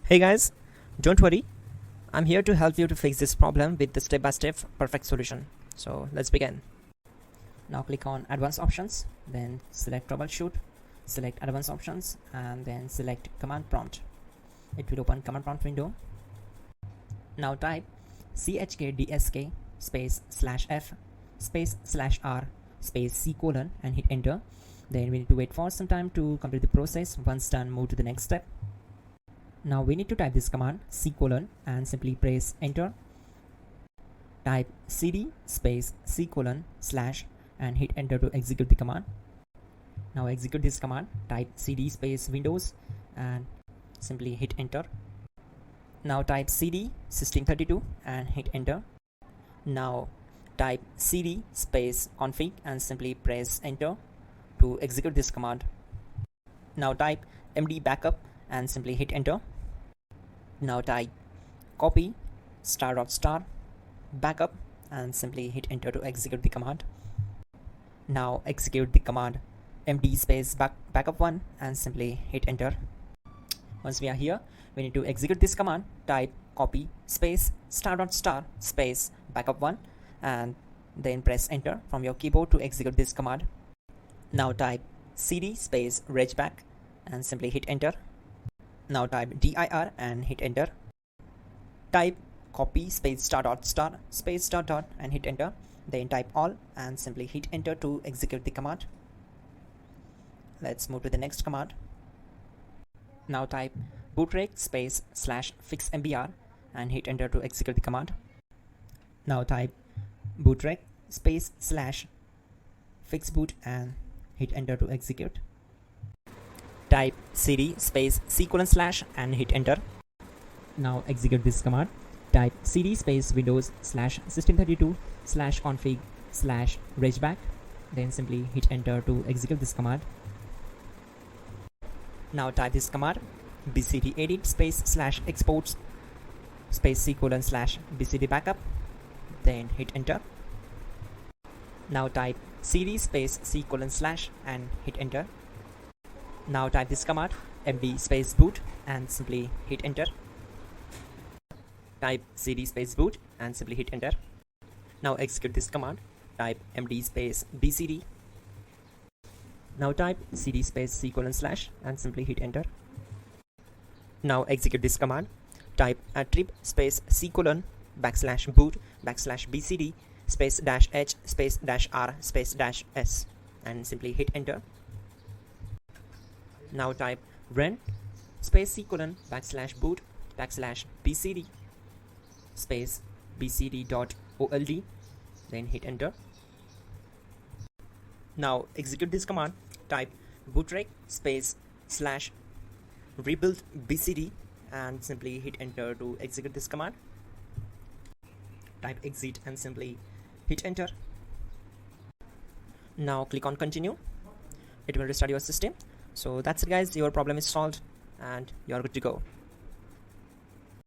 Hey guys, don't worry, I'm here to help you to fix this problem with the step-by-step perfect solution. So let's begin. Now click on Advanced Options, then select Troubleshoot, select Advanced Options, and then select Command Prompt. It will open Command Prompt window. Now type chkdsk space /f space /r space c colon and hit enter. Then we need to wait for some time to complete the process. Once done, move to the next step. Now we need to type this command c colon and simply press enter. Type cd space c colon / and hit enter to execute the command. Now execute this command. Type cd space windows and simply hit enter. Now type cd system32 and hit enter. Now type cd space config and simply press enter to execute this command. Now type md backup and simply hit enter. Now type copy ** backup and simply hit enter to execute the command. Now execute the command md space backup1 and simply hit enter. Once we are here, we need to execute this command. Type copy space ** space backup1 and then press enter from your keyboard to execute this command. Now type cd space regback and simply hit enter. Now type dir and hit enter. Type copy space ** space ... and hit enter. Then type all and simply hit enter to execute the command. Let's move to the next command. Now type bootrec space /fixmbr and hit enter to execute the command. Now type bootrec space /fixboot and hit enter to execute. Type cd space c colon / and hit enter. Now execute this command. Type cd space windows /system32 /config /regback. Then simply hit enter to execute this command. Now type this command bcd edit space /exports space c colon /bcd backup. Then hit enter. Now type cd space c colon / and hit enter. Now type this command md space boot and simply hit enter. Type cd space boot and simply hit enter. Now execute this command. Type md space bcd. Now type cd space c colon / and simply hit enter. Now execute this command. Type attrib space c colon /boot /bcd space -h space -r space -s and simply hit enter. Now type run space c colon /boot /bcd space bcd.old. Then hit enter. Now execute this command. Type bootrec space /rebuild bcd and simply hit enter to execute this command. Type exit and simply hit enter. Now click on continue. It will restart your system. So that's it guys, your problem is solved and you're good to go.